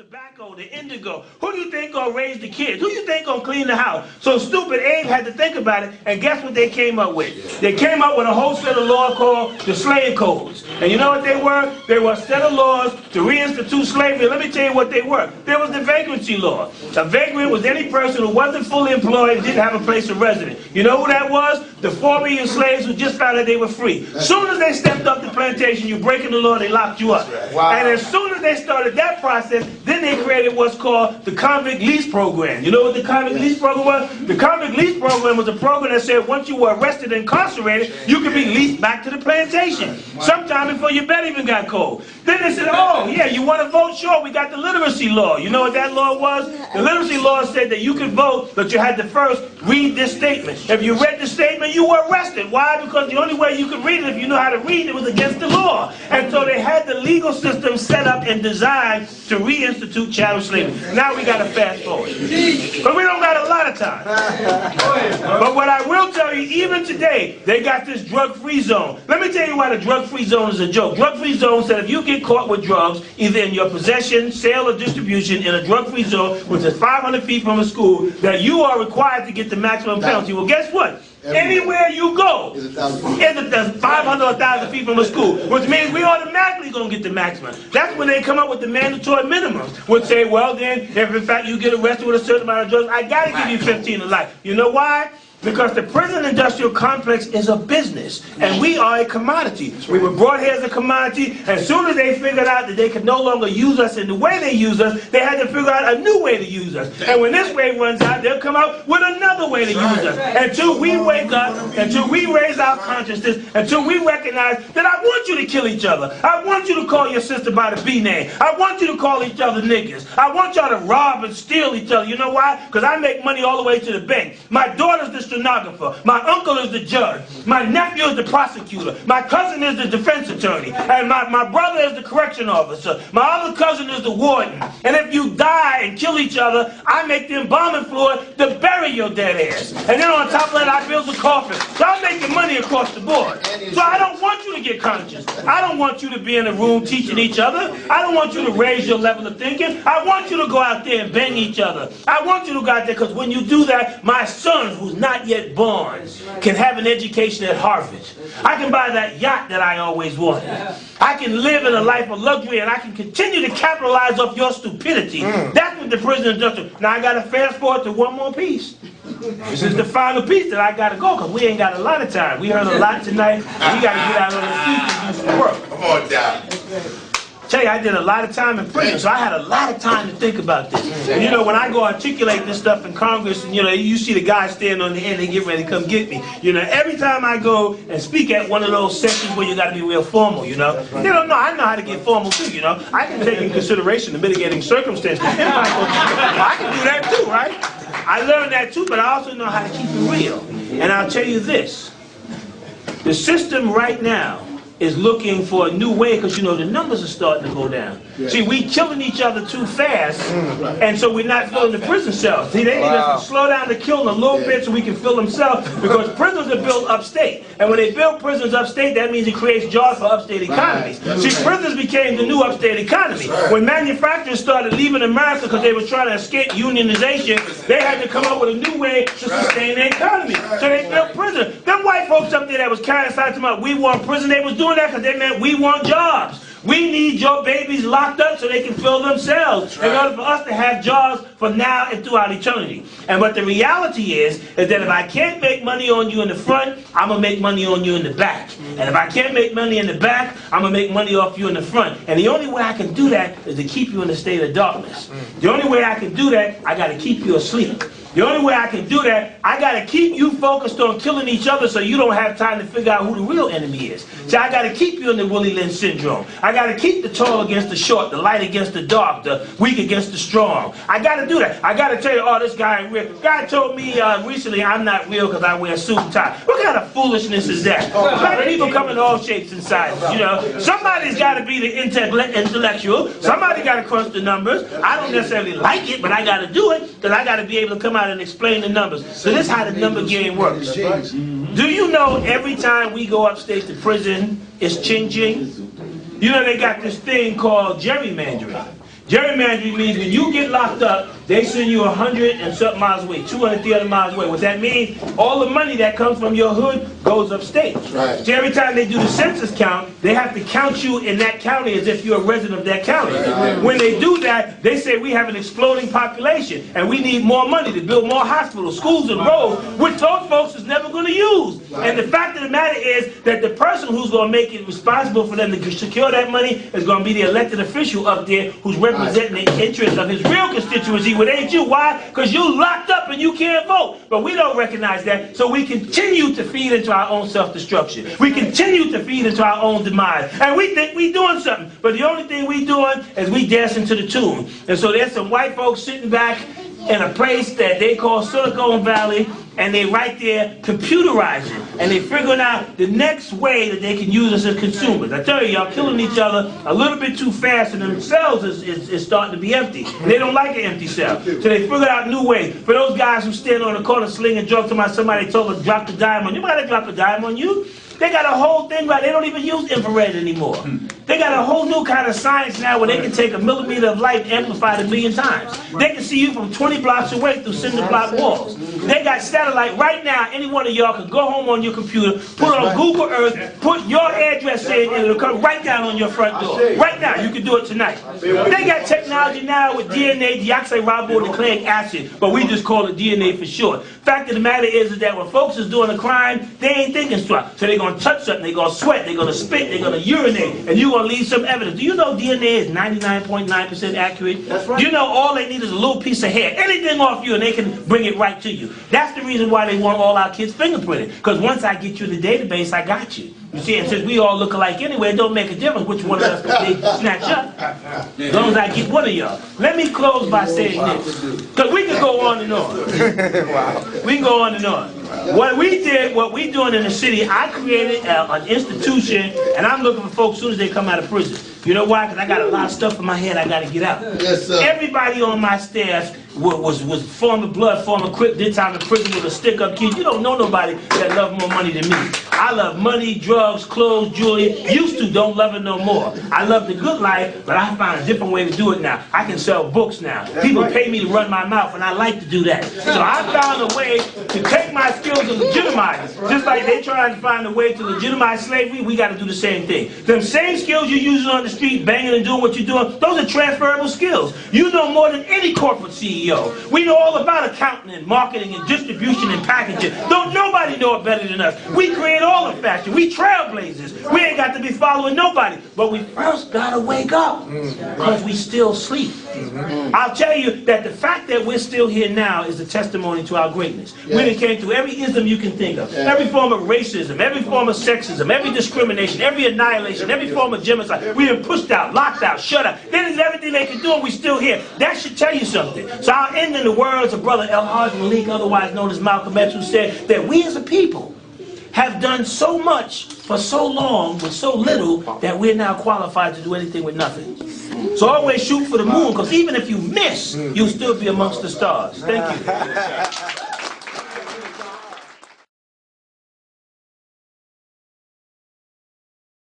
tobacco, the indigo. Who do you think gonna raise the kids? Who do you think gonna clean the house? So stupid Abe had to think about it, and guess what they came up with? They came up with a whole set of law called the slave codes. And you know what they were? They were a set of laws to reinstitute slavery. Let me tell you what they were. There was the vagrancy law. A vagrant was any person who wasn't fully employed and didn't have a place of residence. You know who that was? The 4 million slaves who just found out they were free. As soon as they stepped up the plantation, you breaking the law, they locked you up. Wow. And as soon as they started that process, then they created what's called the convict lease program. You know what the convict lease program was? The convict lease program was a program that said once you were arrested and incarcerated, you could be leased back to the plantation. Sometime before your bed even got cold. Then they said, oh yeah, you want to vote? Sure, we got the literacy law. You know what that law was? The literacy law said that you could vote, but you had to first read this statement. If you read the statement, you were arrested. Why? Because the only way you could read it, if you know how to read it, was against the law. And so they had the legal system set up and designed to reinstitute chattel slavery. Now we got to fast forward. But we don't got a lot of time. But what I will tell you, even today, they got this drug-free zone. Let me tell you why the drug-free zone is a joke. Drug-free zone said if you get caught with drugs, either in your possession, sale, or distribution in a drug-free zone, which is 500 feet from a school, that you are required to get the maximum penalty. Well, guess what? Anywhere you go, it's 500 or 1,000 feet from a school, which means we automatically going to get the maximum. That's when they come up with the mandatory minimums, which say, well then, if in fact you get arrested with a certain amount of drugs, I got to give you 15 to life. You know why? Because the prison industrial complex is a business, and we are a commodity. We were brought here as a commodity, and as soon as they figured out that they could no longer use us in the way they use us, they had to figure out a new way to use us. And when this way runs out, they'll come out with another way to use us. Until we wake up, until we raise our consciousness, until we recognize that I want you to kill each other. I want you to call your sister by the B name. I want you to call each other niggas. I want y'all to rob and steal each other. You know why? Because I make money all the way to the bank. My daughter's the stenographer. My uncle is the judge. My nephew is the prosecutor. My cousin is the defense attorney. And my brother is the correction officer. My other cousin is the warden. And if you die and kill each other, I make the embalming fluid to bury your dead ass. And then on top of that, I build the coffin. So I'm making money across the board. So I don't want you to get conscious. I don't want you to be in a room teaching each other. I don't want you to raise your level of thinking. I want you to go out there and bang each other. I want you to go out there because when you do that, my son, who's not yet born, can have an education at Harvard. I can buy that yacht that I always wanted. I can live in a life of luxury, and I can continue to capitalize off your stupidity. That's what the prison industrial. Now I got to fast forward to one more piece. This is the final piece that I got to go because we ain't got a lot of time. We heard a lot tonight. And we got to get out on the streets and do some work. Come on down. Tell you, I did a lot of time in prison, so I had a lot of time to think about this. And you know, when I go articulate this stuff in Congress, and you know, you see the guys standing on the end, they get ready to come get me. You know, every time I go and speak at one of those sessions where you got to be real formal, you know, they don't know. I know how to get formal too, you know. I can take in consideration the mitigating circumstances. I can do that too, right? I learned that too, but I also know how to keep it real. And I'll tell you this: the system right now is looking for a new way because, you know, the numbers are starting to go down. Yeah. See, we killing each other too fast, and so we're not filling the prison cells. See, they need us to slow down the killing a little bit so we can fill them cells, because prisons are built upstate. And when they build prisons upstate, that means it creates jobs for upstate economies. See, prisons became the new upstate economy. When manufacturers started leaving America because they were trying to escape unionization, they had to come up with a new way to sustain their economy. So they built prisons. Them white folks up there that was carrying signs about we want prison, they was doing that because they meant we want jobs. We need your babies locked up so they can fill themselves in order for us to have jobs for now and throughout eternity. And what the reality is that if I can't make money on you in the front, I'm going to make money on you in the back. And if I can't make money in the back, I'm going to make money off you in the front. And the only way I can do that is to keep you in a state of darkness. The only way I can do that, I got to keep you asleep. The only way I can do that, I got to keep you focused on killing each other so you don't have time to figure out who the real enemy is. See, I got to keep you in the Willie Lynch syndrome. I got to keep the tall against the short, the light against the dark, the weak against the strong. I got to do that. I got to tell you, oh, this guy ain't real. Guy told me recently I'm not real because I wear a suit and tie. What kind of foolishness is that? Black people come in all shapes and sizes, you know. Somebody's got to be the intellectual. Somebody got to crunch the numbers. I don't necessarily like it, but I got to do it because I got to be able to come out and explain the numbers. So this is how the number game works. Do you know every time we go upstate to prison, it's ching-ching? You know they got this thing called gerrymandering. Gerrymandering means when you get locked up, they send you 100 and something miles away, 200, 300 miles away. What that means, all the money that comes from your hood goes upstate. Right. So every time they do the census count, they have to count you in that county as if you're a resident of that county. Right. When they do that, they say we have an exploding population and we need more money to build more hospitals, schools, and roads, which those folks is never going to use. Right. And the fact of the matter is that the person who's going to make it responsible for them to secure that money is going to be the elected official up there who's representing the interests of his real constituency, which ain't you. Why? Because you locked up and you can't vote. But we don't recognize that, so we continue to feed into our own self-destruction. We continue to feed into our own demise. And we think we doing something, but the only thing we doing is we dancing to the tune. And so there's some white folks sitting back in a place that they call Silicon Valley, and they right there computerizing, and they figuring out the next way that they can use us as consumers. I tell you, y'all killing each other a little bit too fast, and themselves is starting to be empty. And they don't like an empty cell. So they figured out new ways. For those guys who stand on the corner slinging jokes about somebody told them drop the dime on you, might have dropped a dime on you. They got a whole thing right. They don't even use infrared anymore. They got a whole new kind of science now where they can take a millimeter of light and amplify it 1,000,000 times. They can see you from 20 blocks away through cinder block walls. They got satellite right now. Any one of y'all can go home on your computer, put on Google Earth, put your address in, and it'll come right down on your front door. Right now, you can do it tonight. They got technology now with DNA, deoxyribonucleic acid, but we just call it DNA for short. Fact of the matter is that when folks is doing a crime, they ain't thinking straight. So they're going to touch something, they're going to sweat, they're going to spit, they're going to urinate, and you're going to leave some evidence. Do you know DNA is 99.9% accurate? That's right. Do you know all they need is a little piece of hair, anything off you, and they can bring it right to you. That's the reason why they want all our kids fingerprinted. Because once I get you in the database, I got you. You see, and since we all look alike anyway, it don't make a difference which one of us they snatch up. As long as I get one of y'all. Let me close by saying this. Because we can go on and on. We can go on and on. What we did, what we doing in the city, I created an institution, and I'm looking for folks as soon as they come out of prison. You know why? Because I got a lot of stuff in my head I got to get out. Yes, sir. Everybody on my staff was former blood, former Crip, did time in prison with a stick-up kid. You don't know nobody that love more money than me. I love money, drugs, clothes, jewelry. Used to, don't love it no more. I love the good life, but I found a different way to do it now. I can sell books now. People pay me to run my mouth, and I like to do that. So I found a way to take my skills and legitimize it. Just like they trying to find a way to legitimize slavery, we got to do the same thing. Them same skills you're using on the street, banging and doing what you're doing, those are transferable skills. You know more than any corporate CEO. We know all about accounting and marketing and distribution and packaging. Don't nobody know it better than us. We create all the fashion. We trailblazers. We ain't got to be following nobody. But we first got to wake up because we still sleep. I'll tell you that the fact that we're still here now is a testimony to our greatness. We done came through every ism you can think of. Every form of racism, every form of sexism, every discrimination, every annihilation, every form of genocide. We been pushed out, locked out, shut up. They did everything they could do and we still here. That should tell you something. So I'll end in the words of Brother El-Hajj Malik, otherwise known as Malcolm X, who said that we as a people have done so much for so long with so little that we're now qualified to do anything with nothing. So always shoot for the moon, because even if you miss, you'll still be amongst the stars. Thank you.